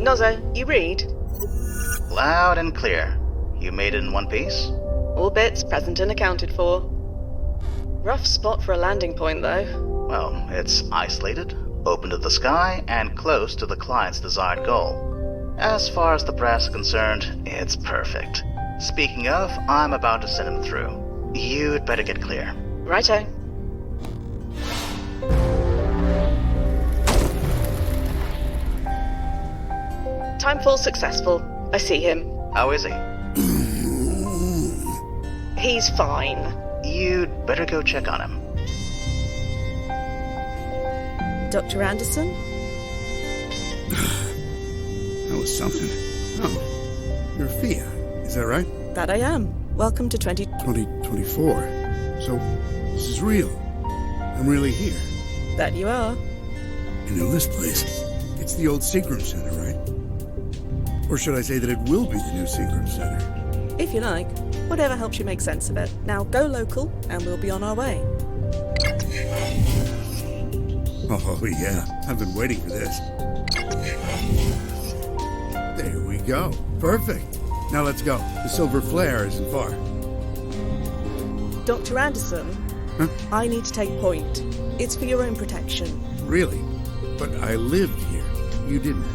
Nozzo, you read? Loud and clear. You made it in one piece? All bits present and accounted for. Rough spot for a landing point, though. Well, it's isolated, open to the sky, and close to the client's desired goal. As far as the brass is concerned, it's perfect. Speaking of, I'm about to send him through. You'd better get clear. Righto. Timefall successful. I see him. How is he? He's fine. You'd better go check on him. Dr. Anderson? That was something. Oh, you're Fia, is that right? That I am. Welcome to 2024. So, this is real. I'm really here. That you are. You know this place. It's the old Seagram Center, right? Or should I say that it will be the new Seagram Center? If you like. Whatever helps you make sense of it. Now go local, and we'll be on our way. Oh, yeah. I've been waiting for this. There we go. Perfect. Now let's go. The silver flare isn't far. Dr. Anderson? Huh? I need to take point. It's for your own protection. Really? But I lived here. You didn't.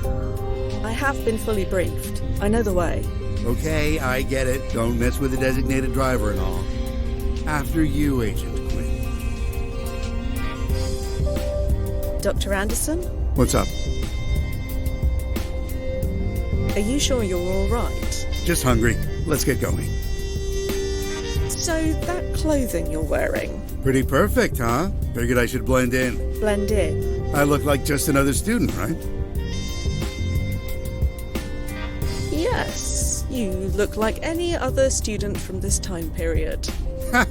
I have been fully briefed. I know the way. Okay, I get it. Don't mess with the designated driver and all. After you, Agent Quinn. Dr. Anderson? What's up? Are you sure you're all right? Just hungry. Let's get going. So, that clothing you're wearing, Pretty perfect, huh? Figured I should blend in. blend in. I look like just another student, right? Yes, you look like any other student from this time period. Ha!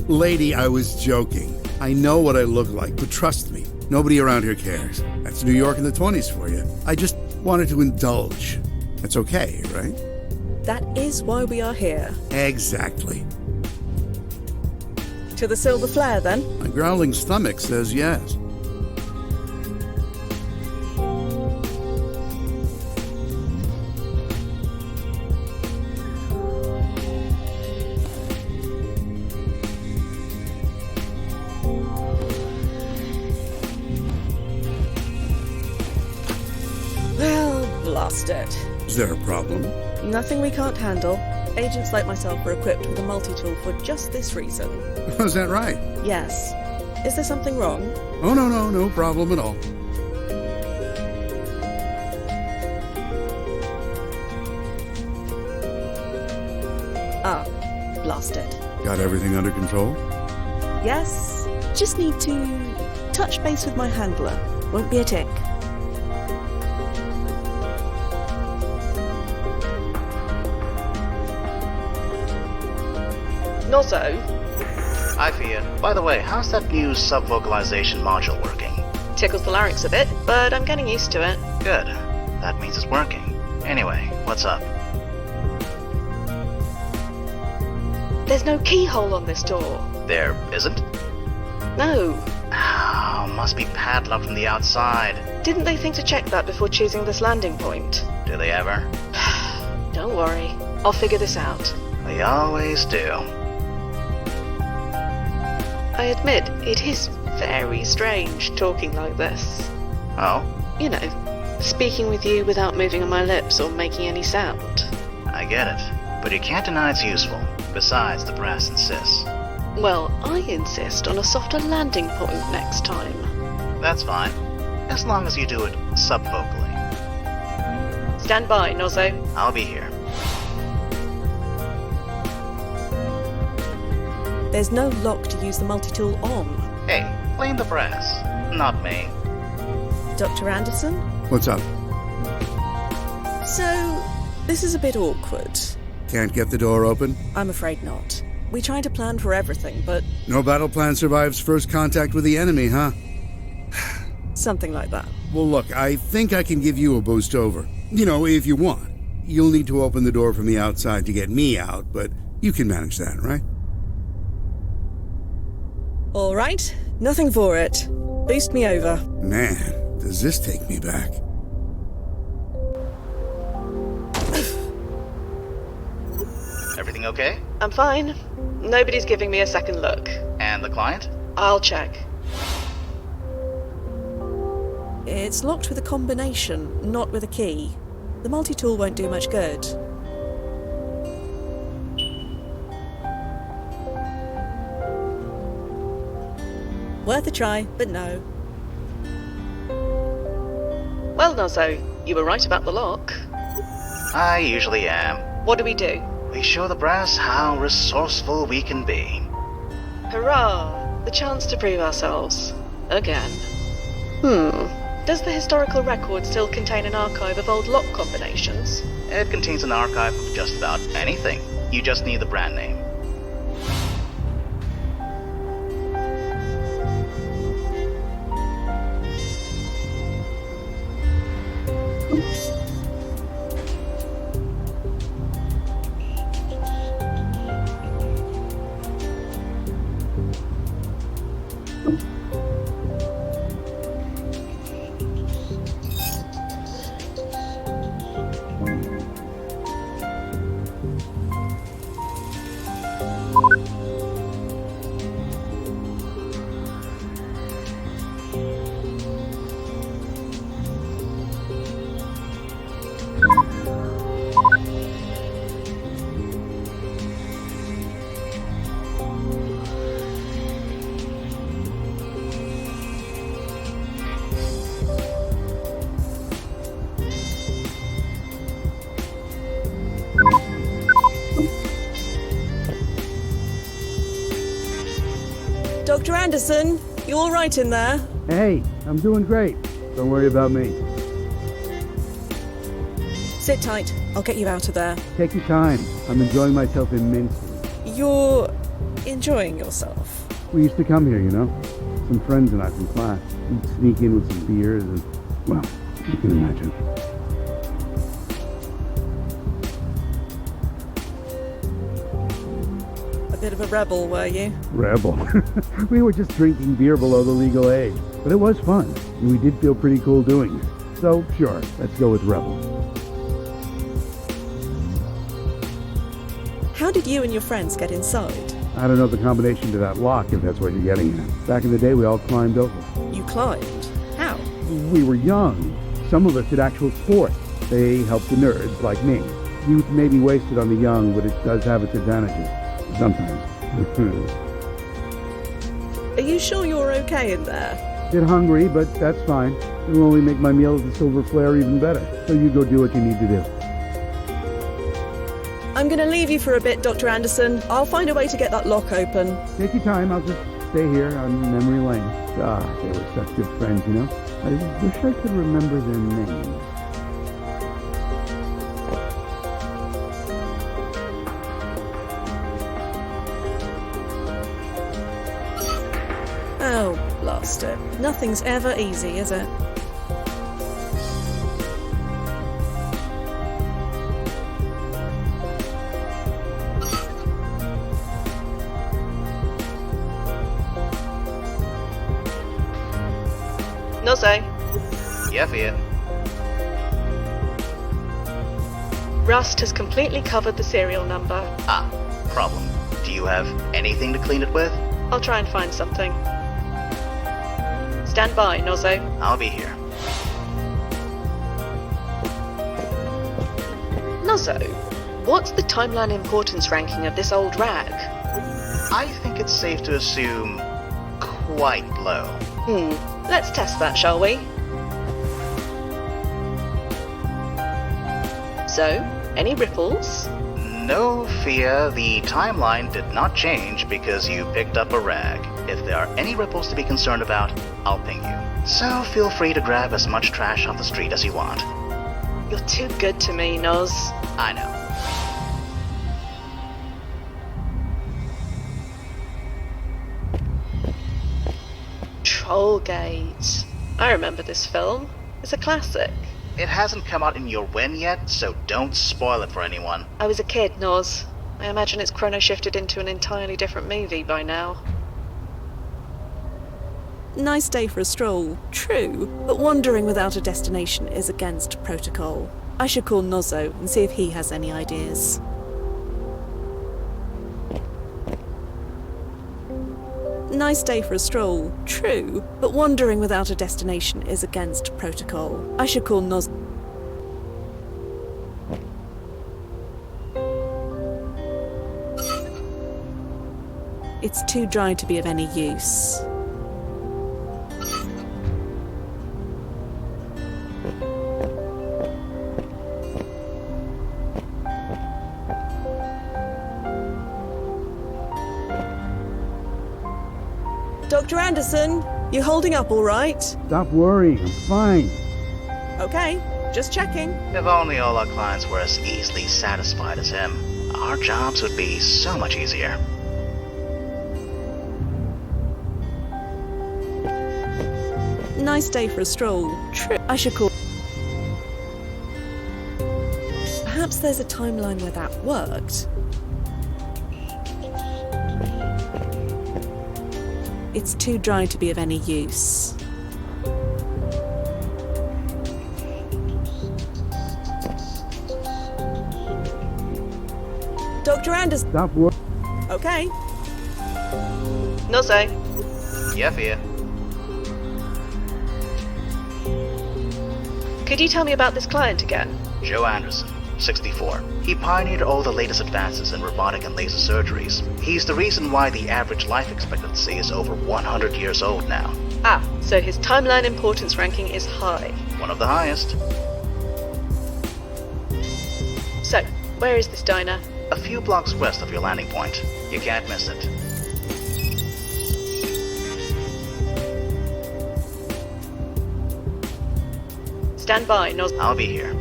Lady, I was joking. I know what I look like, but trust me, nobody around here cares. That's New York in the 20s for you. I just wanted to indulge. That's okay, right? That is why we are here. Exactly. To the silver flare, then? My growling stomach says yes. Well, blast it. Is there a problem? Nothing we can't handle. Agents like myself are equipped with a multi-tool for just this reason. Is that right? Yes. Is there something wrong? Oh, no problem at all. Ah, blast it. Got everything under control? Yes, just need to touch base with my handler. Won't be a tick. Nozzo, Hi, Fia. By the way, how's that new sub-vocalization module working? tickles the larynx a bit, but I'm getting used to it. Good. That means it's working. Anyway, what's up? There's no keyhole on this door. There isn't? No. Oh, must be padlocked from the outside. Didn't they think to check that before choosing this landing point? Do they ever? Don't worry. I'll figure this out. They always do. I admit, it is very strange talking like this. Oh? You know, speaking with you without moving on my lips or making any sound. I get it. But you can't deny it's useful. Besides, the brass insists. Well, I insist on a softer landing point next time. That's fine. As long as you do it subvocally. Stand by, Nozzo. I'll be here. There's no lock to use the multi-tool on. Hey, blame the brass. Not me. Dr. Anderson? What's up? So, this is a bit awkward. Can't get the door open? I'm afraid not. We try to plan for everything, but No battle plan survives first contact with the enemy, huh? something like that. Well, look, I think I can give you a boost over. You know, if you want. You'll need to open the door from the outside to get me out, but you can manage that, right? All right, nothing for it. Boost me over. Man, does this take me back. Everything okay? I'm fine. Nobody's giving me a second look. And the client? I'll check. It's locked with a combination, not with a key. The multi-tool won't do much good. Worth a try, but no. Well, Nozzo, you were right about the lock. I usually am. What do we do? We show the brass how resourceful we can be. Hurrah! The chance to prove ourselves. Again. Does the historical record still contain an archive of old lock combinations? It contains an archive of just about anything. You just need the brand name. Dr. Anderson, you all right in there? Hey, I'm doing great. Don't worry about me. Sit tight. I'll get you out of there. Take your time. I'm enjoying myself immensely. You're enjoying yourself. We used to come here, you know? Some friends and I from class. We'd sneak in with some beers and, well, you can imagine. A bit of a rebel, were you? Rebel. We were just drinking beer below the legal age. But it was fun, and we did feel pretty cool doing it. So, sure, let's go with rebel. How did you and your friends get inside? I don't know the combination to that lock, if that's what you're getting at. Back in the day, we all climbed over. You climbed? How? We were young. Some of us did actual sports. They helped the nerds, like me. Youth may be wasted on the young, but it does have its advantages. Sometimes. Are you sure you're okay in there? Bit hungry, but that's fine. It'll only make my meal at the Silver Flare even better. So you go do what you need to do. I'm going to leave you for a bit, Dr. Anderson. I'll find a way to get that lock open. Take your time. I'll just stay here on memory lane. Ah, they were such good friends, you know? I wish I could remember their names. Oh, blast it. Nothing's ever easy, is it? Nozzo, Yeah, Fia. rust has completely covered the serial number. Ah, problem. Do you have anything to clean it with? I'll try and find something. Stand by, Nozzo. I'll be here. Nozzo, what's the timeline importance ranking of this old rag? I think it's safe to assume quite low. Let's test that, shall we? So, any ripples? No, Fia, the timeline did not change because you picked up a rag. If there are any ripples to be concerned about, I'll ping you. So feel free to grab as much trash off the street as you want. You're too good to me, Noz. I know. Trollgate. I remember this film. It's a classic. It hasn't come out in your when yet, so don't spoil it for anyone. I was a kid, Noz. I imagine it's chrono shifted into an entirely different movie by now. Nice day for a stroll, true, but wandering without a destination is against protocol. I should call Nozzo and see if he has any ideas. Nice day for a stroll, true, but wandering without a destination is against protocol. I should call Nos... It's too dry to be of any use. Dr. Anderson, you holding up all right? Stop worrying, I'm fine. Okay, just checking. If only all our clients were as easily satisfied as him, our jobs would be so much easier. Nice day for a stroll. True. I should call... Perhaps there's a timeline where that worked. It's too dry to be of any use. Dr. Anderson. Stop worrying. Okay. No say. Yeah, Fia. Could you tell me about this client again? Joe Anderson, 64. He pioneered all the latest advances in robotic and laser surgeries. He's the reason why the average life expectancy is over 100 years old now. Ah, so his timeline importance ranking is high. One of the highest. So, where is this diner? A few blocks west of your landing point. You can't miss it. Stand by, Nos. I'll be here.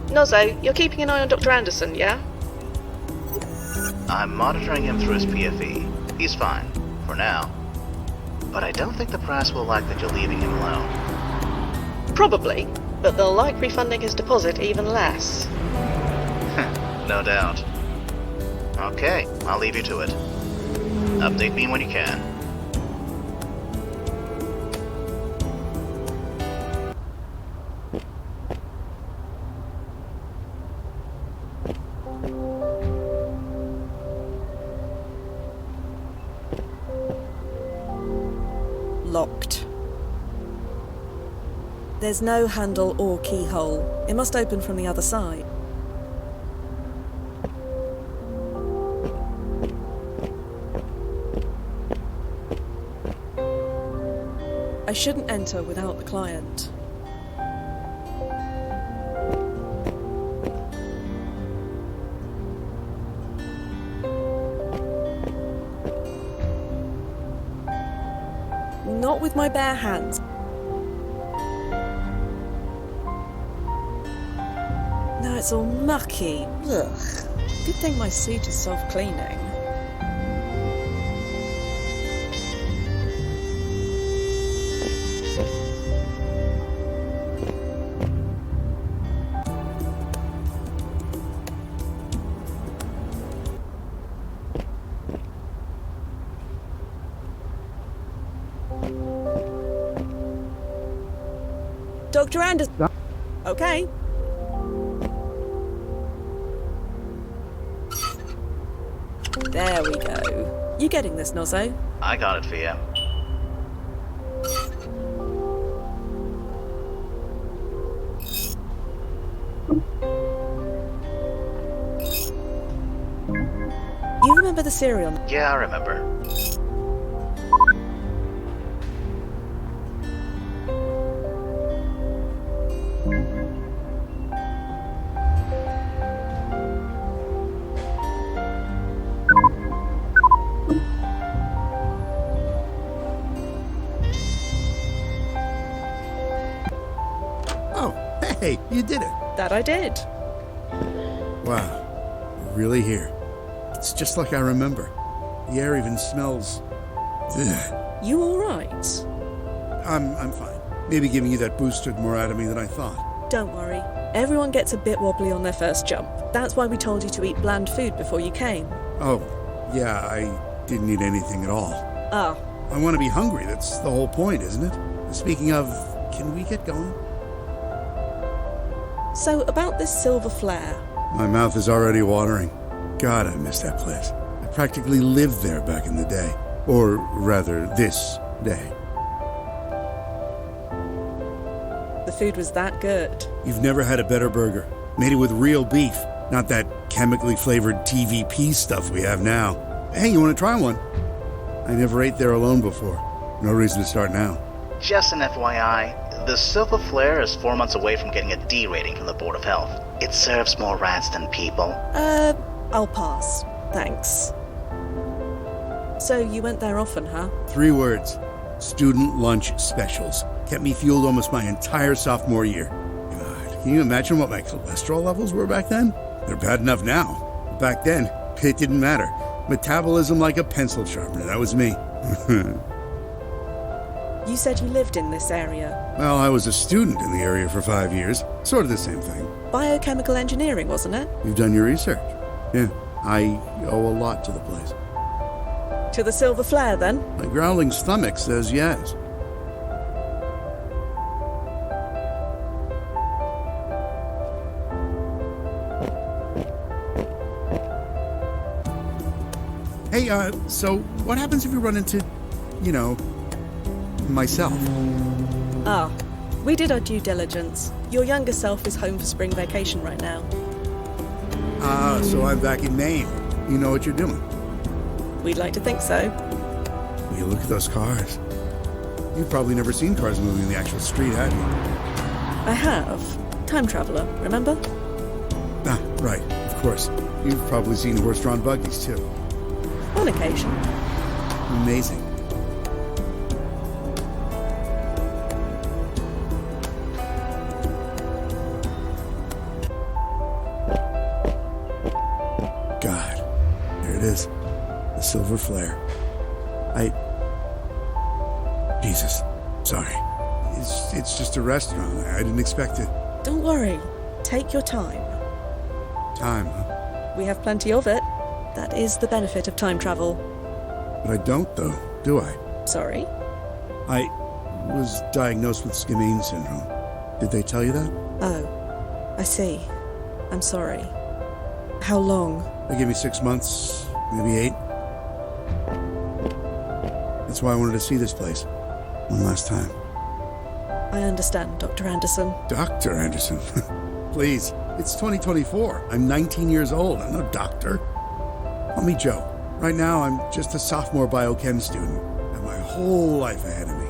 Nozzo, you're keeping an eye on Dr. Anderson, yeah? I'm monitoring him through his PFE. He's fine, for now. But I don't think the press will like that you're leaving him alone. Probably, but they'll like refunding his deposit even less. No doubt. Okay, I'll leave you to it. Update me when you can. Locked. There's no handle or keyhole. It must open from the other side. I shouldn't enter without the client. Not with my bare hands. No, it's all mucky. Ugh. Good thing my suit is self-cleaning. Dr. Anderson. Okay. There we go. You getting this, Nozzo? I got it for you. You remember the serial? Yeah, I remember. Oh, hey, you did it. That I did. Wow, we're really here. It's just like I remember. The air even smells... Ugh. You alright? I'm fine. Maybe giving you that boost took more out of me than I thought. Don't worry. Everyone gets a bit wobbly on their first jump. That's why we told you to eat bland food before you came. Oh, yeah, I didn't eat anything at all. Ah, I want to be hungry. That's the whole point, isn't it? Speaking of, can we get going? So, about this silver flare. My mouth is already watering. God, I miss that place. I practically lived there back in the day. Or rather, this day. The food was that good. You've never had a better burger. Made it with real beef, not that chemically flavored TVP stuff we have now. Hey, you want to try one? I never ate there alone before. No reason to start now. Just an FYI, the Silver Flare is 4 months away from getting a D rating from the Board of Health. It serves more rats than people. I'll pass. Thanks. So, you went there often, huh? 3 words. Student lunch specials. Kept me fueled almost my entire sophomore year. God, can you imagine what my cholesterol levels were back then? They're bad enough now. But back then, it didn't matter. Metabolism like a pencil sharpener. That was me. You said you lived in this area. Well, I was a student in the area for 5 years. Sort of the same thing. Biochemical engineering, wasn't it? You've done your research. Yeah, I owe a lot to the place. To the silver flare, then? My growling stomach says yes. Hey, so what happens if you run into, myself? Ah, we did our due diligence. Your younger self is home for spring vacation right now. Ah, so I'm back in Maine. You know what you're doing. We'd like to think so. Will you look at those cars? You've probably never seen cars moving in the actual street, have you? I have. Time traveler, remember? Ah, right, of course. You've probably seen horse-drawn buggies, too. On occasion. Amazing. God, there it is. The silver flare. Jesus, sorry. It's just a restaurant. I didn't expect it. Don't worry. Take your time. Time, huh? We have plenty of it. That is the benefit of time travel. But I don't, though, do I? Sorry? I was diagnosed with Skimmane syndrome. Did they tell you that? Oh, I see. I'm sorry. How long? They gave me 6 months, maybe 8. That's why I wanted to see this place. One last time. I understand, Dr. Anderson. Dr. Anderson? Please, it's 2024. I'm 19 years old. I'm no doctor. Call me Joe. Right now, I'm just a sophomore biochem student. I have my whole life ahead of me.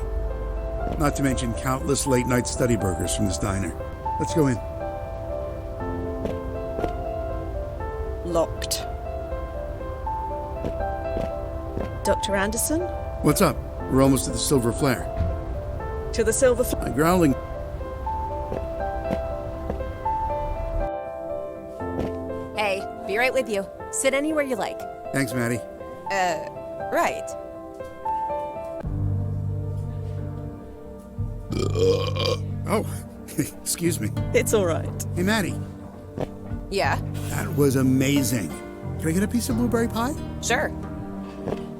Not to mention countless late-night study burgers from this diner. Let's go in. Locked. Dr. Anderson? What's up? We're almost at the silver flare. To the silver flare. My growling... Hey, be right with you. Sit anywhere you like. Thanks, Maddie. Right. Oh, excuse me. It's all right. Hey, Maddie. Yeah, That was amazing. Can I get a piece of blueberry pie? sure.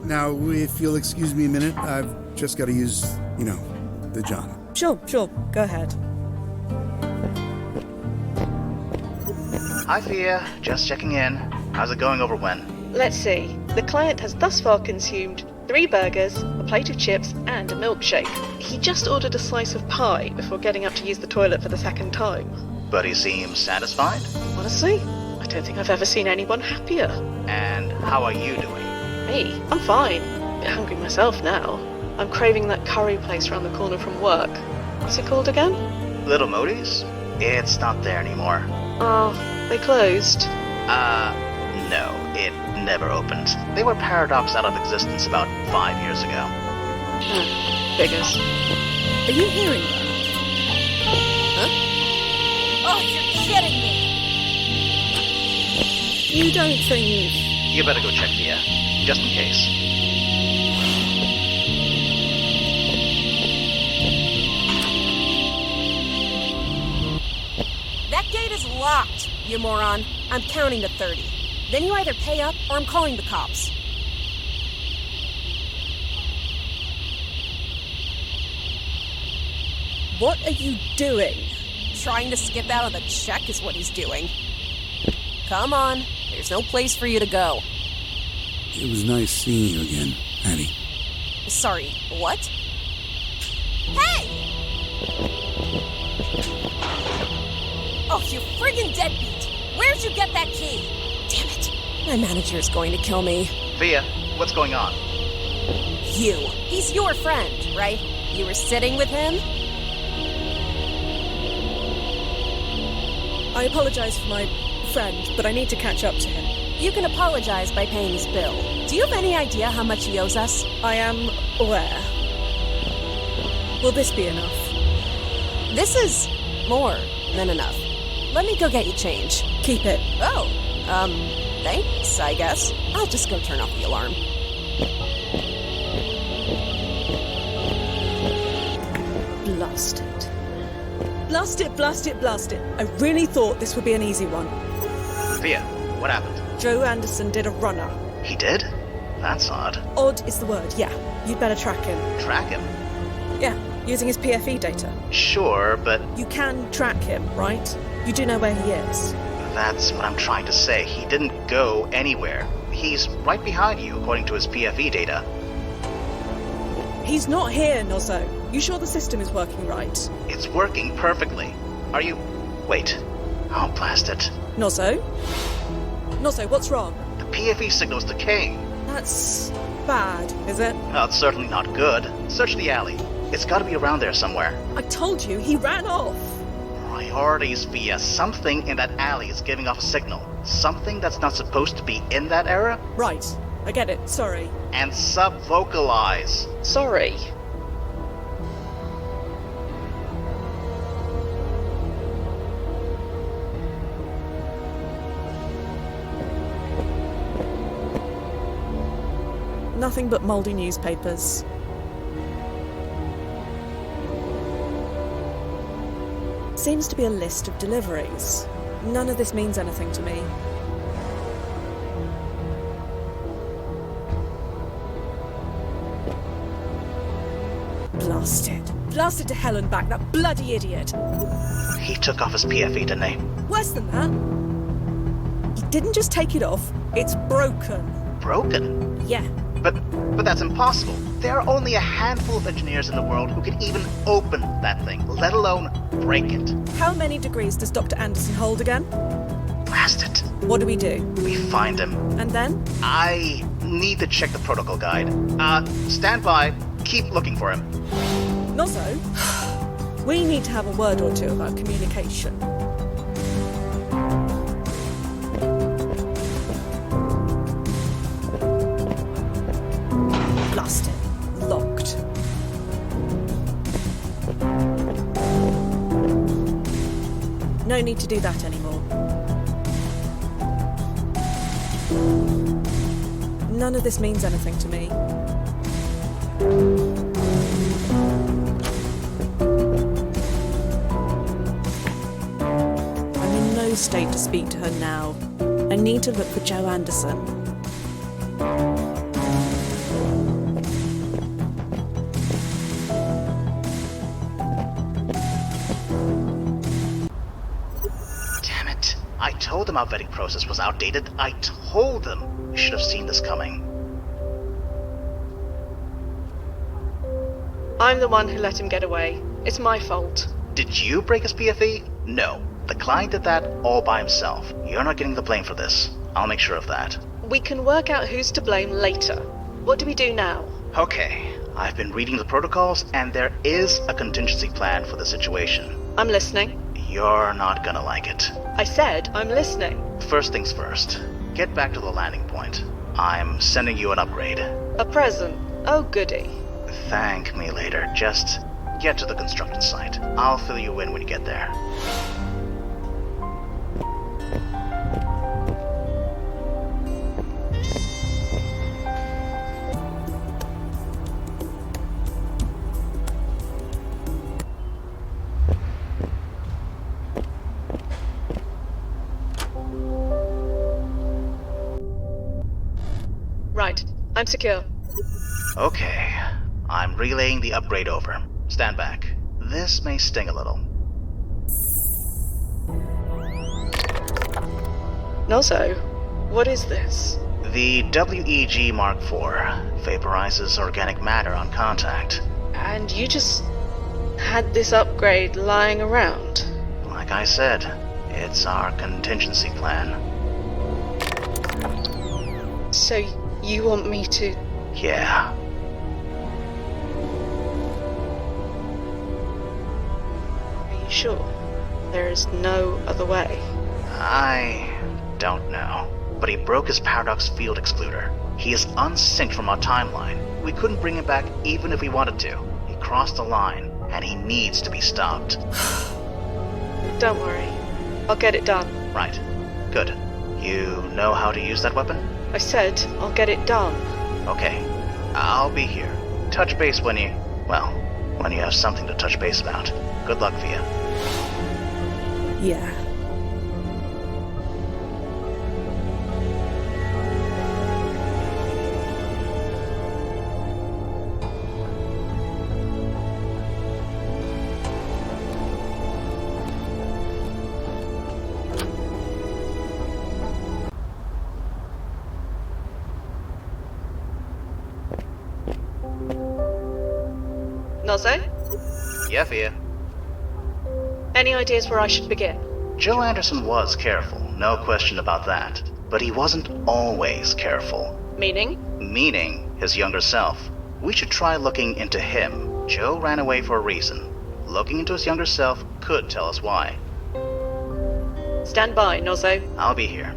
Now, if you'll excuse me a minute, I've just got to use, the John. Sure. Go ahead. Hi, Thea. Just checking in. How's it going over when? Let's see. The client has thus far consumed 3 burgers, a plate of chips, and a milkshake. He just ordered a slice of pie before getting up to use the toilet for the second time. But he seems satisfied? Honestly, I don't think I've ever seen anyone happier. And how are you doing? Me, I'm fine. A bit hungry myself now. I'm craving that curry place around the corner from work. What's it called again? Little Modi's? It's not there anymore. Oh, they closed. No, it never opened. They were paradoxed out of existence about 5 years ago. Figures. Are you hearing that? Oh, you're kidding me! You don't think... You better go check Thea, just in case. That gate is locked, you moron. I'm counting to 30. Then you either pay up or I'm calling the cops. What are you doing? Trying to skip out of the check is what he's doing. Come on, there's no place for you to go. It was nice seeing you again, Addie. Sorry, what? Hey! Oh, you friggin' deadbeat! Where'd you get that key? Damn it. My manager's going to kill me. Via, what's going on? You. He's your friend, right? You were sitting with him? I apologize for my friend, but I need to catch up to him. You can apologize by paying his bill. Do you have any idea how much he owes us? I am aware. Will this be enough? This is more than enough. Let me go get you change. Keep it. Oh, thanks, I guess. I'll just go turn off the alarm. Blast it. Blast it, blast it, blast it. I really thought this would be an easy one. Via, what happened? Joe Anderson did a runner. He did? That's odd. Odd is the word, yeah. You'd better track him. Track him? Yeah, using his PFE data. Sure, but You can track him, right? You do know where he is. that's what I'm trying to say. He didn't go anywhere. He's right behind you, according to his PFE data. He's not here, Nozzo. You sure the system is working right? It's working perfectly. Are you... Wait. Oh, blast it. Nozzo? Nozzo, what's wrong? The PFE signal's decaying. That's bad, is it? Well, it's certainly not good. Search the alley. It's gotta be around there somewhere. I told you, he ran off. Priorities, Via. Something in that alley is giving off a signal. Something that's not supposed to be in that era? Right, I get it, sorry. And sub-vocalize. Sorry. Nothing but mouldy newspapers. Seems to be a list of deliveries. None of this means anything to me. Blast it. Blast it to hell and back, that bloody idiot. He took off his PFE, didn't he? Worse than that. He didn't just take it off, it's broken. Broken? Yeah. But that's impossible. There are only a handful of engineers in the world who can even open that thing, let alone break it. How many degrees does Dr. Anderson hold again? Blast it. What do? We find him. And then? I need to check the protocol guide. Stand by. Keep looking for him. Nozzo, we need to have a word or two about communication. Blast it. Locked. No need to do that anymore. None of this means anything to me. I'm in no state to speak to her now. I need to look for Joe Anderson. Damn it. I told them our vetting process was outdated. I told them. You should have seen this coming. I'm the one who let him get away. It's my fault. Did you break his PFE? No. The client did that all by himself. You're not getting the blame for this. I'll make sure of that. We can work out who's to blame later. What do we do now? Okay. I've been reading the protocols, and there is a contingency plan for the situation. I'm listening. You're not gonna like it. I said I'm listening. First things first. Get back to the landing point. I'm sending you an upgrade. A present. Oh, goody. Thank me later. Just get to the construction site. I'll fill you in when you get there. Right. I'm secure. Okay. I'm relaying the upgrade over. Stand back. This may sting a little. Nozo, what is this? The WEG Mark IV vaporizes organic matter on contact. And you just had this upgrade lying around? Like I said, it's our contingency plan. So you want me to... Yeah. Are you sure? There is no other way. I don't know. But he broke his paradox field excluder. He is unsynced from our timeline. We couldn't bring him back even if we wanted to. He crossed the line, and he needs to be stopped. Don't worry. I'll get it done. Right. Good. You know how to use that weapon? I said I'll get it done. Okay. I'll be here. Touch base when you... well, when you have something to touch base about. Good luck, Via. Yeah. Nozo? Yeah, Via. Any ideas where I should begin? Joe Anderson was careful, no question about that. But he wasn't always careful. Meaning? Meaning his younger self. We should try looking into him. Joe ran away for a reason. Looking into his younger self could tell us why. Stand by, Nozo. I'll be here.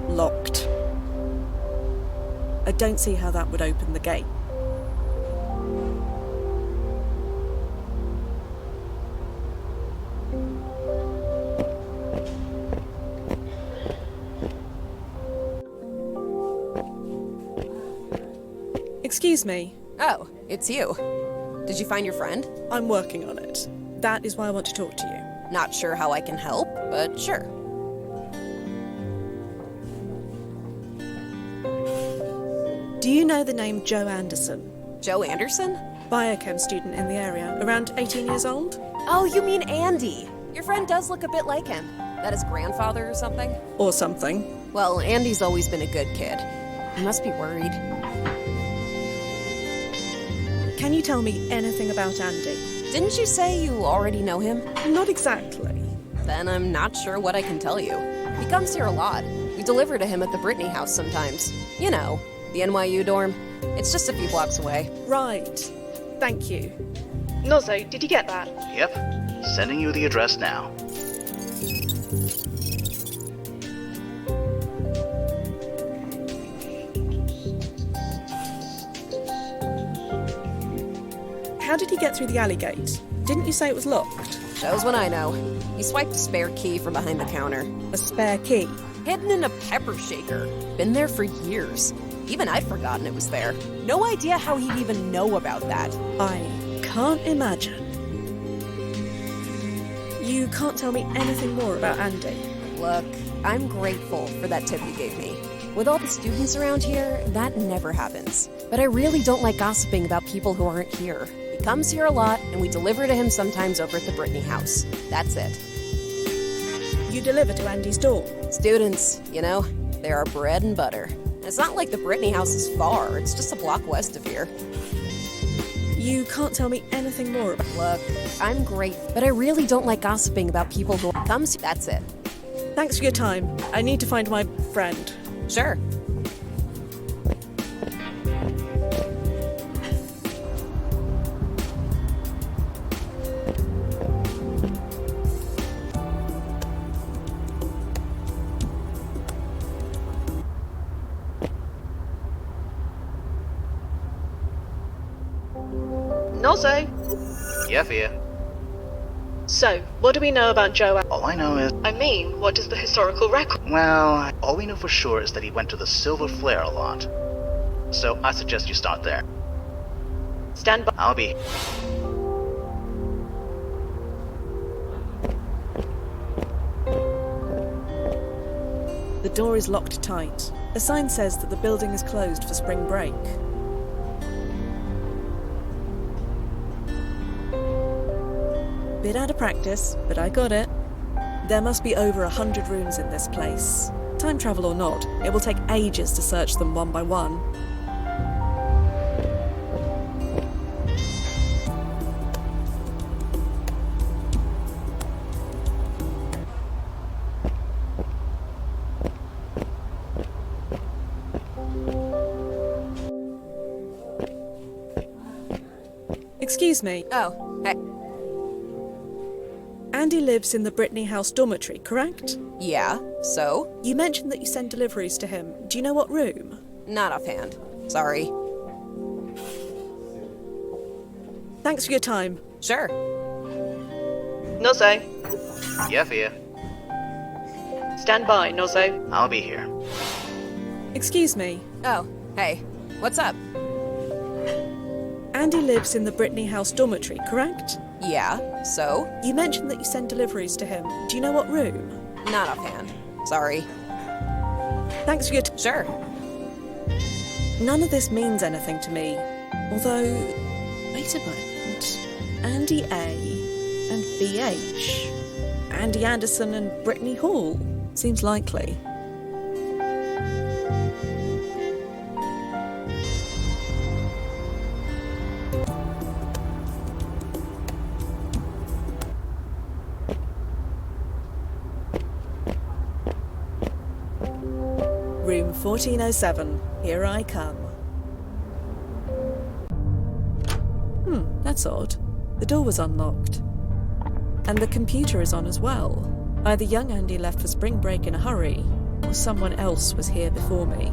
Locked. I don't see how that would open the gate. Excuse me, Oh, it's you. Did you find your friend? I'm working on it. That is why I want to talk to you. Not sure how I can help, but sure. Do you know the name Joe Anderson? Joe Anderson? Biochem student in the area, around 18 years old? Oh, you mean Andy. Your friend does look a bit like him. That his grandfather or something? Or something. Well, Andy's always been a good kid. He must be worried. Can you tell me anything about Andy? Didn't you say you already know him? Not exactly. Then I'm not sure what I can tell you. He comes here a lot. We deliver to him at the Brittany house sometimes. You know, the NYU dorm. It's just a few blocks away. Right. Thank you. Nozo, did you get that? Yep. Sending you the address now. How did he get through the alley gate? Didn't you say it was locked? Shows when I know. He swiped a spare key from behind the counter. A spare key? Hidden in a pepper shaker. Been there for years. Even I'd forgotten it was there. No idea how he'd even know about that. I can't imagine. You can't tell me anything more about Andy. Look, I'm grateful for that tip you gave me. With all the students around here, that never happens. But I really don't like gossiping about people who aren't here. He comes here a lot, and we deliver to him sometimes over at the Brittany house. That's it. You deliver to Andy's door? Students, you know, they're our bread and butter. And it's not like the Brittany house is far, it's just a block west of here. You can't tell me anything more about... Look, I'm great, but I really don't like gossiping about people who comes. That's it. Thanks for your time. I need to find my friend. Sure. Nozo? Yeah, Via. So, what do we know about Joe? All I know is, I mean, what does the historical record... well, all we know for sure is that he went to the Silver Flare a lot. So I suggest you start there. Stand by. I'll be... The door is locked tight. A sign says that the building is closed for spring break. Bit out of practice, but I got it. There must be over 100 rooms in this place. Time travel or not, it will take ages to search them one by one. Excuse me. Oh, hey. Andy lives in the Brittany House dormitory, correct? Yeah, so? You mentioned that you send deliveries to him. Do you know what room? Not offhand. Sorry. Thanks for your time. Sure. Nozo. Yeah, Fia. Stand by, Nozo. I'll be here. Excuse me. Oh, hey. What's up? Andy lives in the Brittany House dormitory, correct? Yeah, so? You mentioned that you send deliveries to him. Do you know what room? Not offhand. Sorry. Thanks for your Sure. None of this means anything to me. Although, wait a moment. Andy A and BH. Andy Anderson and Brittany Hall. Seems likely. Room 1407. Here I come. That's odd. The door was unlocked. And the computer is on as well. Either young Andy left for spring break in a hurry, or someone else was here before me.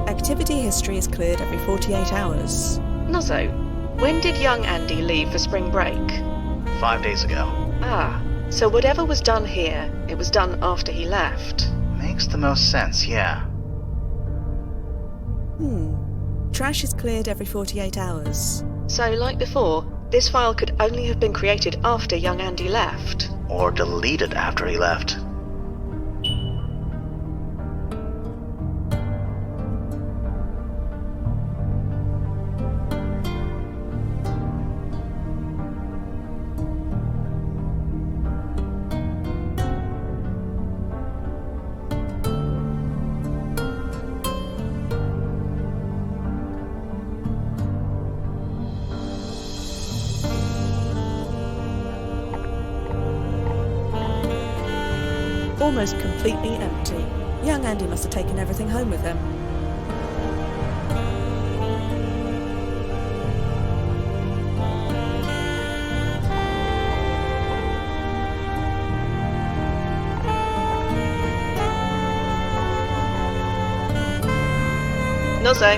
Activity history is cleared every 48 hours. Nozo, when did young Andy leave for spring break? 5 days ago. Ah, so whatever was done here, it was done after he left. Makes the most sense, yeah. Trash is cleared every 48 hours. So, like before, this file could only have been created after young Andy left. Or deleted after he left. Almost completely empty. Young Andy must have taken everything home with him. No say.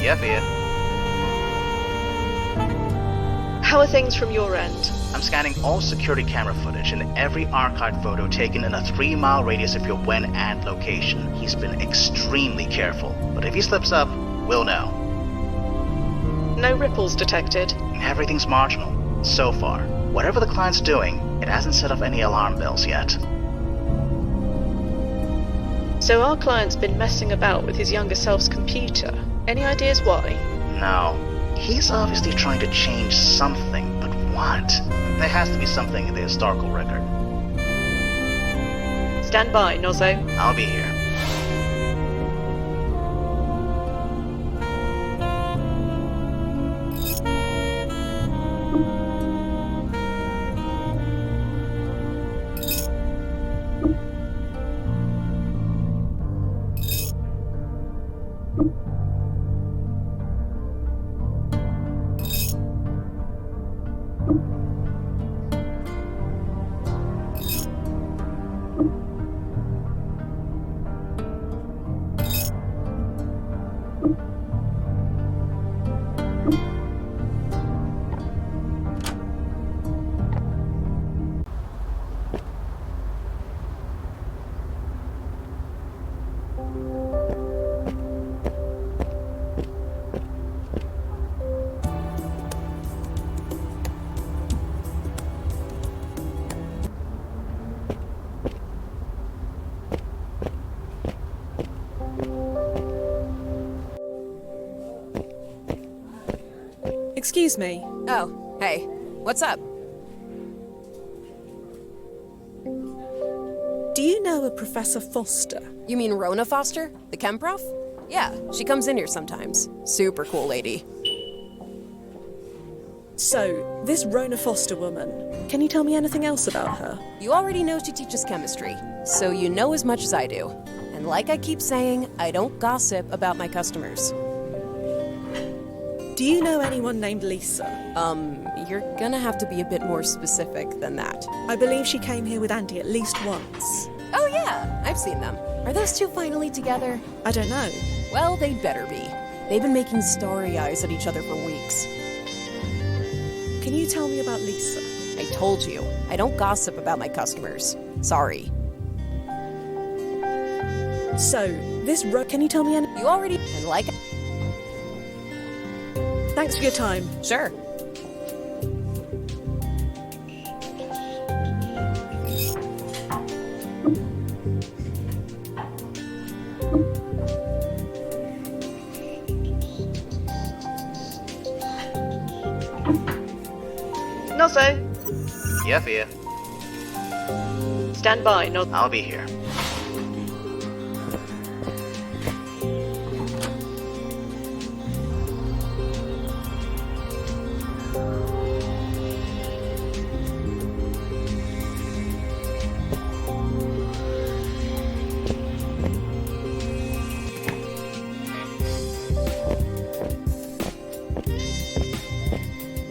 Yep, yeah. How are things from your end? I'm scanning all security camera footage and every archived photo taken in a 3-mile radius of your when and location. He's been extremely careful, but if he slips up, we'll know. No ripples detected. Everything's marginal, so far. Whatever the client's doing, it hasn't set off any alarm bells yet. So our client's been messing about with his younger self's computer. Any ideas why? No. He's obviously trying to change something, but what? There has to be something in the historical record. Stand by, Nozzo. I'll be here. Excuse me. Oh, hey. What's up? Do you know a Professor Foster? You mean Rona Foster? The chem prof? Yeah, she comes in here sometimes. Super cool lady. So, this Rona Foster woman, can you tell me anything else about her? You already know she teaches chemistry, so you know as much as I do. And like I keep saying, I don't gossip about my customers. Do you know anyone named Lisa? You're gonna have to be a bit more specific than that. I believe she came here with Andy at least once. Oh yeah, I've seen them. Are those two finally together? I don't know. Well, they'd better be. They've been making starry eyes at each other for weeks. Can you tell me about Lisa? I told you, I don't gossip about my customers. Sorry. So, can you tell me You already... And like... Thanks for your time. Sure. Nozzo. Yep, yeah. Stand by, Nozzo. I'll be here.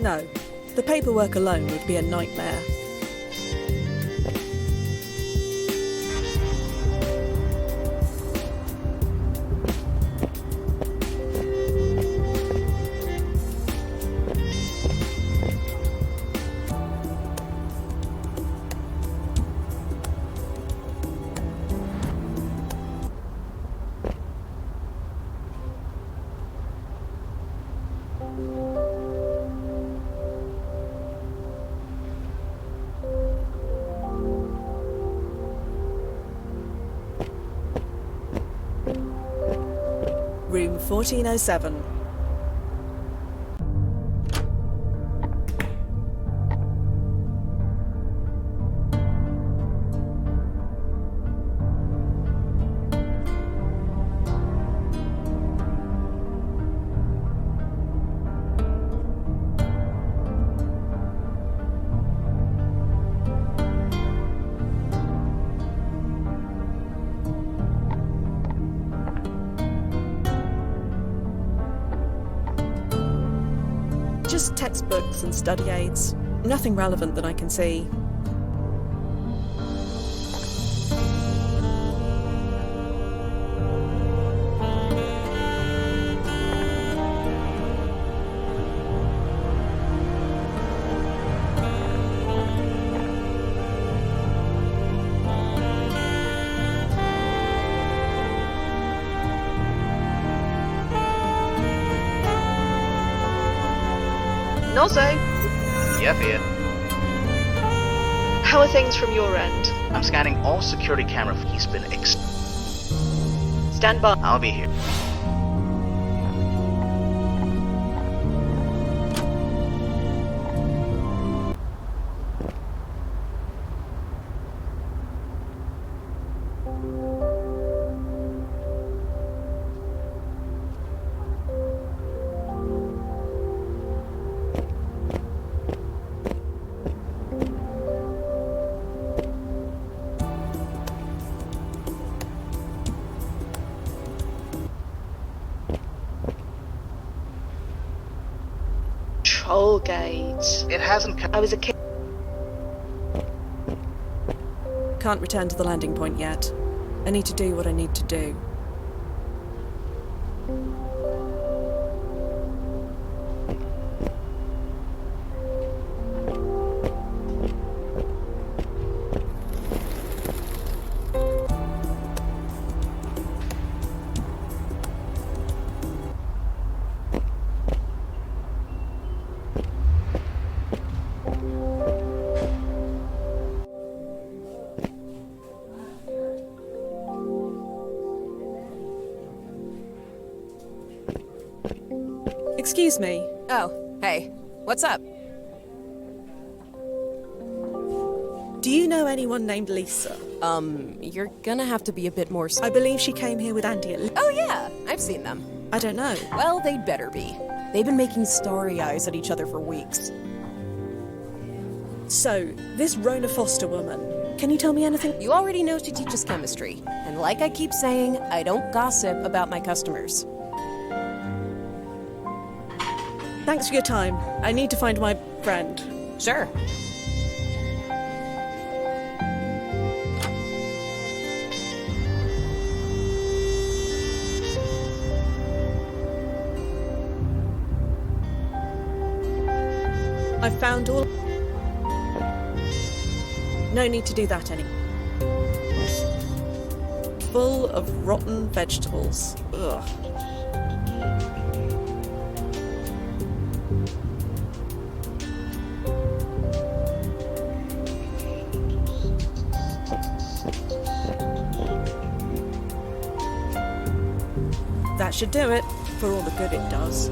No. The paperwork alone would be a nightmare. Room 1407. Just textbooks and study aids. Nothing relevant that I can see. Nozzo, Yeah, Fiat. how are things from your end? I'm scanning all security camera. He's been Stand by. I'll be here. Trollgate. It hasn't I was a kid. Can't return to the landing point yet. I need to do what I need to do. Excuse me. Oh, hey. What's up? Do you know anyone named Lisa? You're gonna have to be a bit more... I believe she came here with Andy at... Oh yeah, I've seen them. I don't know. Well, they'd better be. They've been making starry eyes at each other for weeks. So, this Rona Foster woman, can you tell me anything? You already know she teaches chemistry. And like I keep saying, I don't gossip about my customers. Thanks for your time. I need to find my friend. Sure. I've found all... No need to do that anymore. Full of rotten vegetables. Ugh. That should do it, for all the good it does.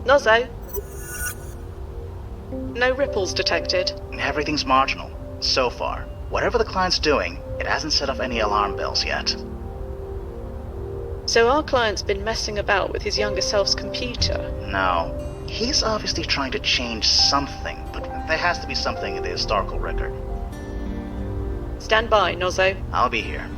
Nozzo. No ripples detected. Everything's marginal. So far. Whatever the client's doing, it hasn't set off any alarm bells yet. So our client's been messing about with his younger self's computer. No. He's obviously trying to change something, but there has to be something in the historical record. Stand by, Nozzo. I'll be here.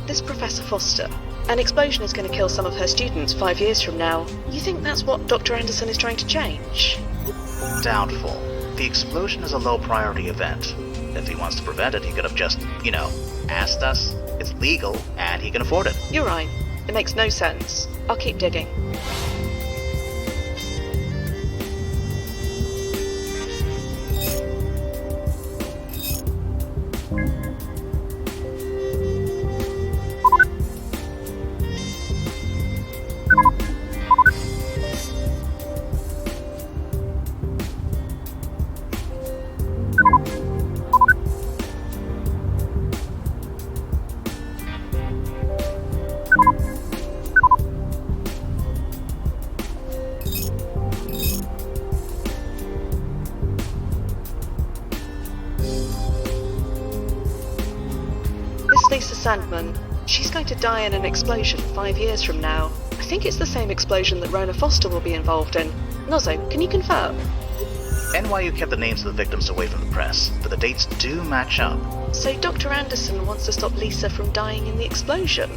This Professor Foster. An explosion is going to kill some of her students 5 years from now. You think that's what Dr. Anderson is trying to change? Doubtful. The explosion is a low-priority event. If he wants to prevent it, he could have just, asked us. It's legal, and he can afford it. You're right. It makes no sense. I'll keep digging. Lisa Sandman. She's going to die in an explosion 5 years from now. I think it's the same explosion that Rona Foster will be involved in. Nozzo, can you confirm? NYU kept the names of the victims away from the press, but the dates do match up. So Dr. Anderson wants to stop Lisa from dying in the explosion?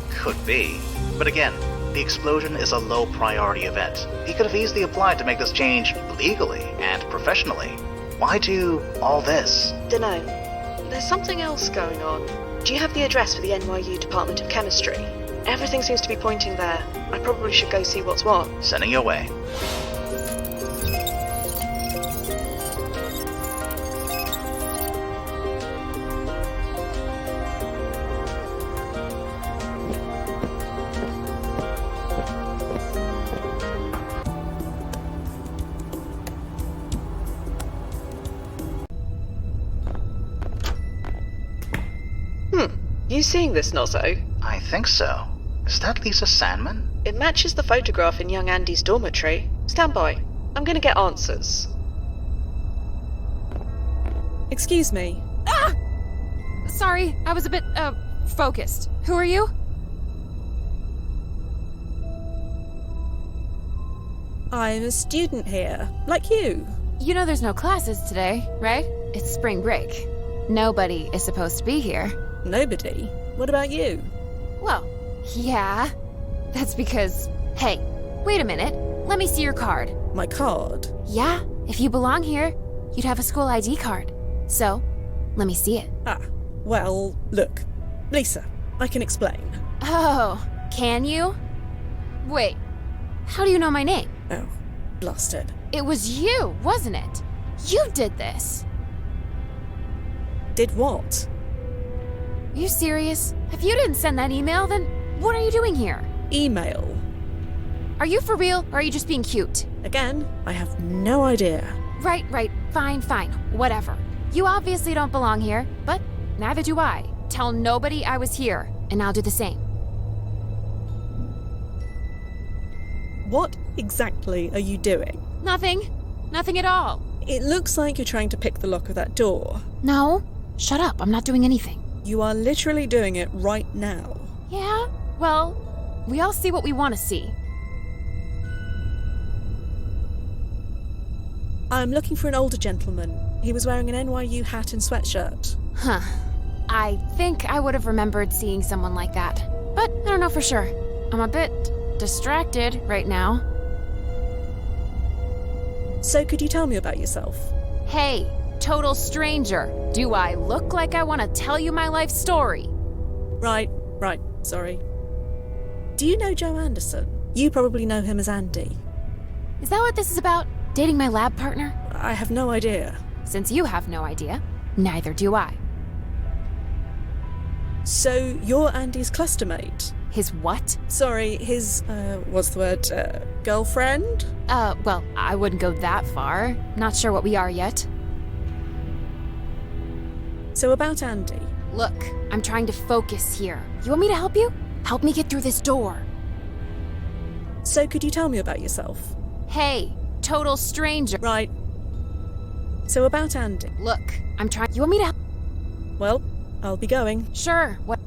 Could be. But again, the explosion is a low priority event. He could have easily applied to make this change legally and professionally. Why do all this? Dunno. There's something else going on. Do you have the address for the NYU Department of Chemistry? Everything seems to be pointing there. I probably should go see what's what. Sending your way. You seeing this, Nozzo? I think so. Is that Lisa Sandman? It matches the photograph in young Andy's dormitory. Stand by. I'm gonna get answers. Excuse me. Ah! Sorry, I was a bit, focused. Who are you? I'm a student here, like you. You know there's no classes today, right? It's spring break. Nobody is supposed to be here. Nobody? What about you? Well, yeah. That's because... Hey, wait a minute. Let me see your card. My card? Yeah, if you belong here, you'd have a school ID card. So, let me see it. Ah, well, look. Lisa, I can explain. Oh, can you? Wait, how do you know my name? Oh, blasted. It was you, wasn't it? You did this. Did what? Are you serious? If you didn't send that email, then what are you doing here? Email. Are you for real, or are you just being cute? Again, I have no idea. Right, fine, whatever. You obviously don't belong here, but neither do I. Tell nobody I was here, and I'll do the same. What exactly are you doing? Nothing at all. It looks like you're trying to pick the lock of that door. No, shut up, I'm not doing anything. You are literally doing it right now. Yeah? Well, we all see what we want to see. I'm looking for an older gentleman. He was wearing an NYU hat and sweatshirt. Huh. I think I would have remembered seeing someone like that. But I don't know for sure. I'm a bit distracted right now. So could you tell me about yourself? Hey, total stranger. Do I look like I want to tell you my life story? Right, sorry. Do you know Joe Anderson? You probably know him as Andy. Is that what this is about? Dating my lab partner? I have no idea. Since you have no idea, neither do I. So you're Andy's clustermate? His what? Sorry, his, what's the word, girlfriend? Well, I wouldn't go that far. Not sure what we are yet. So about Andy. Look, I'm trying to focus here. You want me to help you? Help me get through this door. So could you tell me about yourself? Hey, total stranger. Right. So about Andy. Look, I'm trying. You want me to help? Well, I'll be going. Sure, what?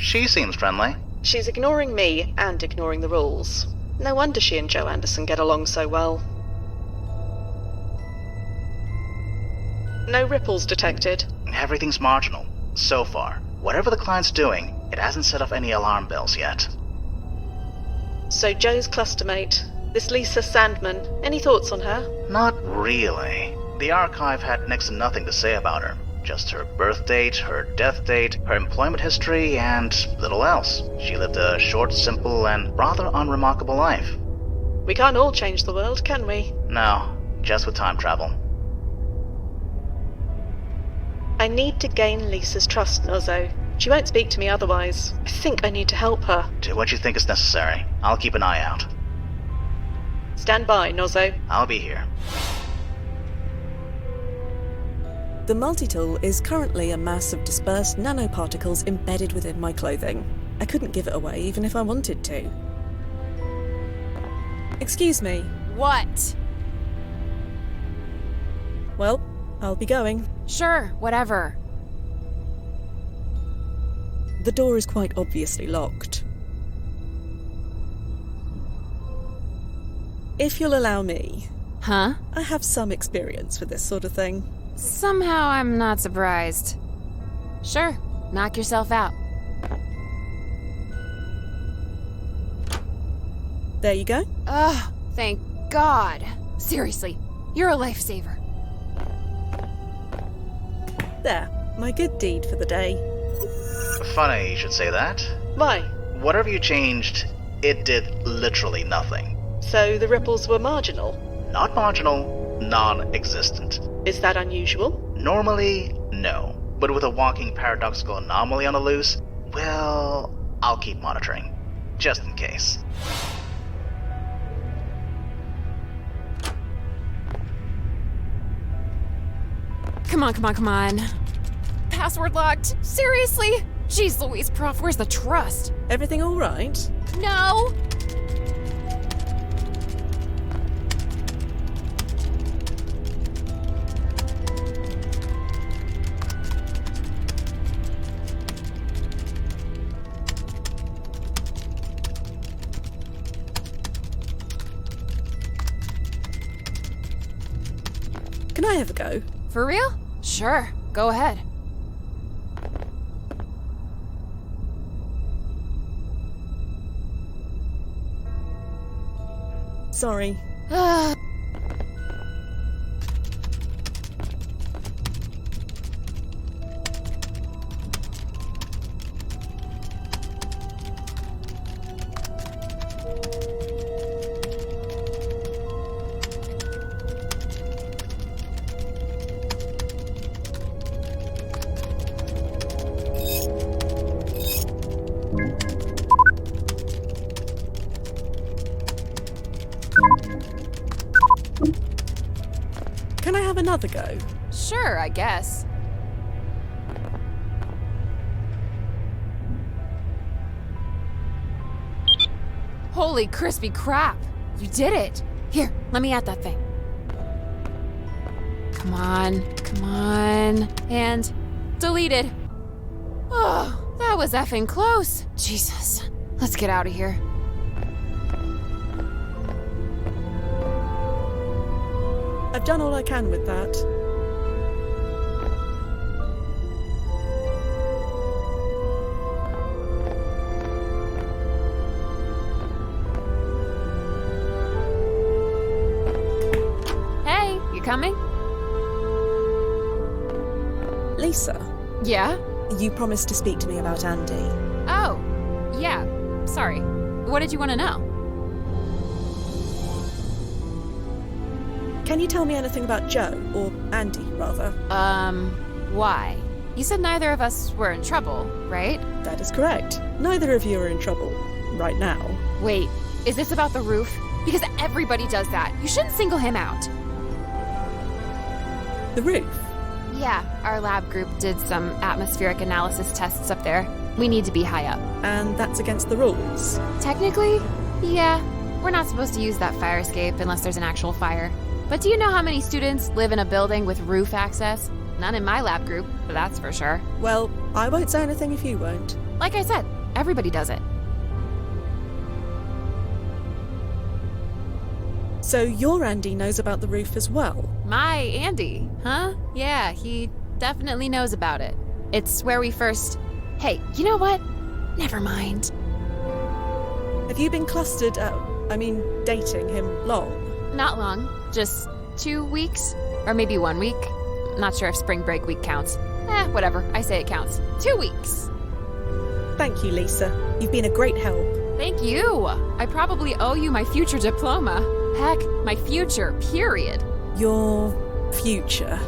She seems friendly. She's ignoring me and ignoring the rules. No wonder she and Joe Anderson get along so well. No ripples detected. Everything's marginal. So far. Whatever the client's doing, it hasn't set off any alarm bells yet. So Joe's clustermate, this Lisa Sandman, any thoughts on her? Not really. The archive had next to nothing to say about her. Just her birth date, her death date, her employment history, and little else. She lived a short, simple, and rather unremarkable life. We can't all change the world, can we? No, just with time travel. I need to gain Lisa's trust, Nozzo. She won't speak to me otherwise. I think I need to help her. Do what you think is necessary. I'll keep an eye out. Stand by, Nozzo. I'll be here. The multi-tool is currently a mass of dispersed nanoparticles embedded within my clothing. I couldn't give it away even if I wanted to. Excuse me. What? Well, I'll be going. Sure, whatever. The door is quite obviously locked. If you'll allow me, Huh? I have some experience with this sort of thing. Somehow I'm not surprised. Sure, knock yourself out. There you go. Ugh, thank God. Seriously, you're a lifesaver. There, my good deed for the day. Funny you should say that. Why? Whatever you changed, it did literally nothing. So the ripples were marginal? Not marginal, non-existent. Is that unusual? Normally, no. But with a walking paradoxical anomaly on the loose, well, I'll keep monitoring. Just in case. Come on, come on, come on. Password locked? Seriously? Jeez Louise, Prof, where's the trust? Everything all right? No! Can I have a go? For real? Sure, go ahead. Sorry. Can I have another go? Sure, I guess. Holy crispy crap! You did it! Here, let me add that thing. Come on, come on. And deleted. Oh, that was effing close. Jesus. Let's get out of here. I've done all I can with that. Hey, you coming? Lisa, Yeah? you promised to speak to me about Andy. Oh, yeah. Sorry. What did you want to know? Can you tell me anything about Joe, or Andy, rather? Why? You said neither of us were in trouble, right? That is correct. Neither of you are in trouble. Right now. Wait, is this about the roof? Because everybody does that. You shouldn't single him out. The roof? Yeah, our lab group did some atmospheric analysis tests up there. We need to be high up. And that's against the rules. Technically, yeah. We're not supposed to use that fire escape unless there's an actual fire. But do you know how many students live in a building with roof access? None in my lab group, that's for sure. Well, I won't say anything if you won't. Like I said, everybody does it. So your Andy knows about the roof as well? My Andy, huh? Yeah, he definitely knows about it. It's where we first... Hey, you know what? Never mind. Have you been clustered, dating him long? Not long, just 2 weeks. Or maybe 1 week. Not sure if spring break week counts. Whatever. I say it counts. 2 weeks. Thank you, Lisa. You've been a great help. Thank you. I probably owe you my future diploma. Heck, my future, period. Your future.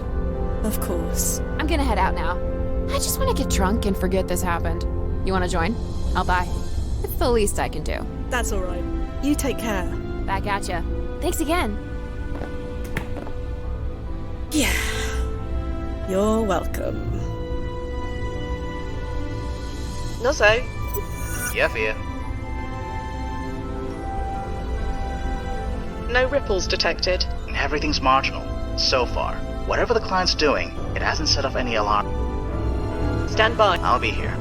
Of course. I'm gonna head out now. I just want to get drunk and forget this happened. You want to join? I'll buy. It's the least I can do. That's all right. You take care. Back at ya. Thanks again. Yeah. You're welcome. No so. Yeah, Fia. No ripples detected. Everything's marginal. So far. Whatever the client's doing, it hasn't set off any alarm. Stand by. I'll be here.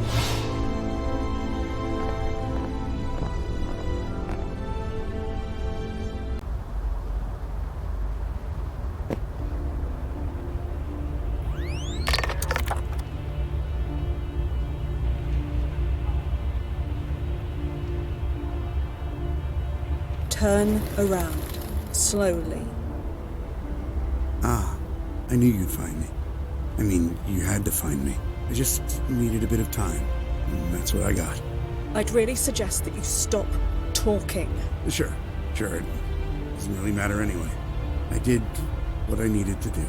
Turn around. Slowly. Ah, I knew you'd find me. I mean, you had to find me. I just needed a bit of time, and that's what I got. I'd really suggest that you stop talking. Sure, it doesn't really matter anyway. I did what I needed to do.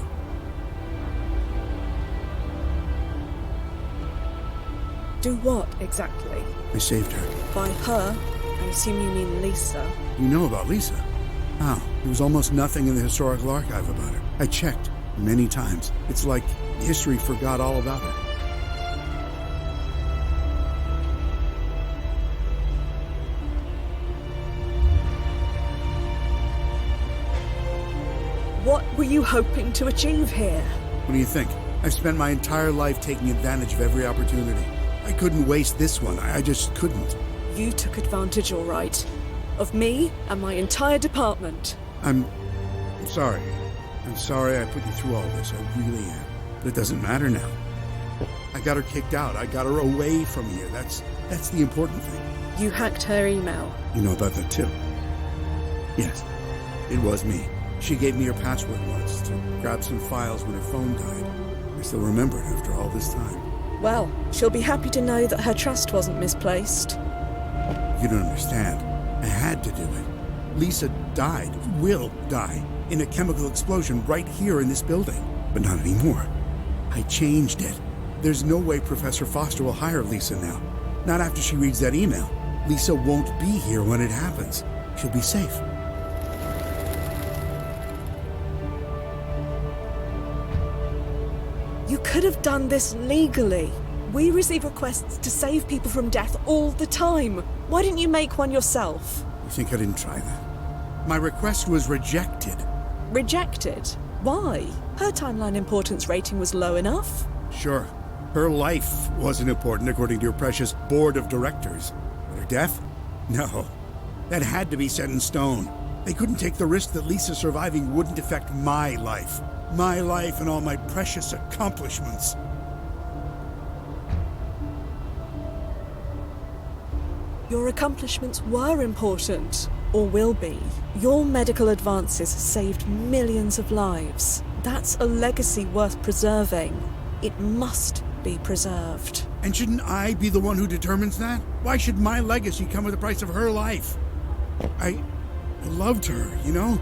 Do what, exactly? I saved her. By her, I assume you mean Lisa. You know about Lisa? How? There was almost nothing in the historical archive about her. I checked many times. It's like history forgot all about her. What were you hoping to achieve here? What do you think? I've spent my entire life taking advantage of every opportunity. I couldn't waste this one. I just couldn't. You took advantage, all right. Of me and my entire department. I'm sorry. I'm sorry I put you through all this. I really am. But it doesn't matter now. I got her kicked out. I got her away from here. That's the important thing. You hacked her email. You know about that too? Yes. It was me. She gave me her password once to grab some files when her phone died. I still remember it after all this time. Well, she'll be happy to know that her trust wasn't misplaced. You don't understand. I had to do it. Lisa died, will die, in a chemical explosion right here in this building. But not anymore. I changed it. There's no way Professor Foster will hire Lisa now. Not after she reads that email. Lisa won't be here when it happens. She'll be safe. You could have done this legally. We receive requests to save people from death all the time. Why didn't you make one yourself? You think I didn't try that? My request was rejected. Rejected? Why? Her timeline importance rating was low enough. Sure, her life wasn't important according to your precious board of directors. But her death? No. That had to be set in stone. They couldn't take the risk that Lisa surviving wouldn't affect my life. My life and all my precious accomplishments. Your accomplishments were important, or will be. Your medical advances saved millions of lives. That's a legacy worth preserving. It must be preserved. And shouldn't I be the one who determines that? Why should my legacy come with the price of her life? I loved her, you know?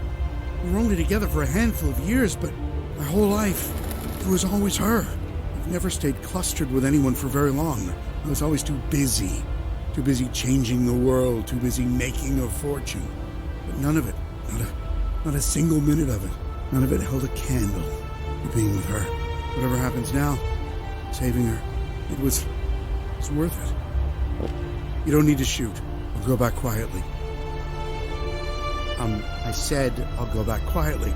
We were only together for a handful of years, but my whole life, it was always her. I've never stayed clustered with anyone for very long. I was always too busy. Too busy changing the world, too busy making a fortune. But none of it, not a single minute of it, none of it held a candle to being with her. Whatever happens now, saving her, it's worth it. You don't need to shoot. I'll go back quietly. I said I'll go back quietly.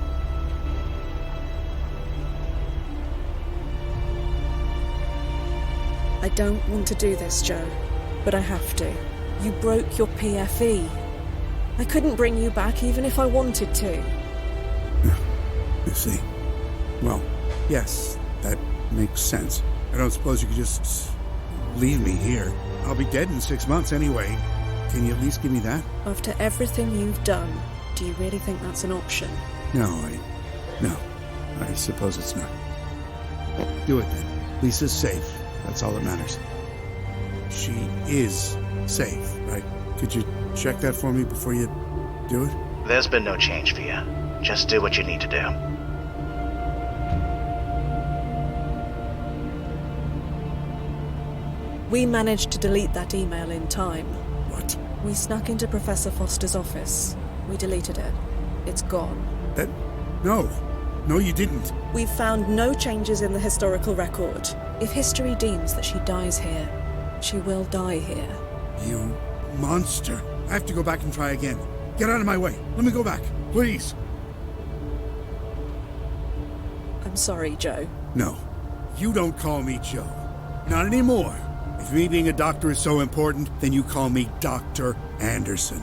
I don't want to do this, Joe, but I have to. You broke your PFE. I couldn't bring you back even if I wanted to. I see. Well, yes, that makes sense. I don't suppose you could just leave me here. I'll be dead in 6 months anyway. Can you at least give me that? After everything you've done, do you really think that's an option? No, I suppose it's not. Do it then. Lisa's safe. That's all that matters. She is safe, right? Could you check that for me before you do it? There's been no change, Fia. Just do what you need to do. We managed to delete that email in time. What? We snuck into Professor Foster's office. We deleted it. It's gone. That... No. No, you didn't. We've found no changes in the historical record. If history deems that she dies here, she will die here. You monster. I have to go back and try again. Get out of my way. Let me go back. Please. I'm sorry, Joe. No. You don't call me Joe. Not anymore. If me being a doctor is so important, then you call me Dr. Anderson.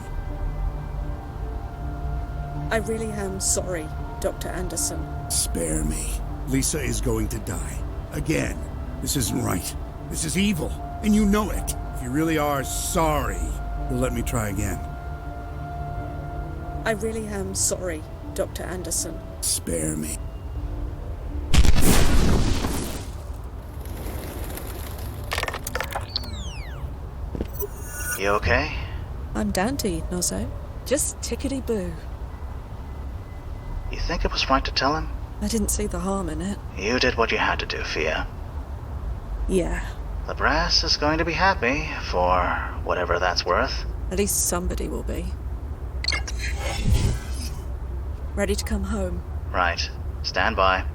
I really am sorry, Dr. Anderson. Spare me. Lisa is going to die. Again. This isn't right. This is evil. And you know it. If you really are sorry, you'll let me try again. I really am sorry, Dr. Anderson. Spare me. You okay? I'm dandy, Nozzo. Just tickety-boo. You think it was right to tell him? I didn't see the harm in it. You did what you had to do, Fia. Yeah. The brass is going to be happy, for whatever that's worth. At least somebody will be. Ready to come home? Right. Stand by.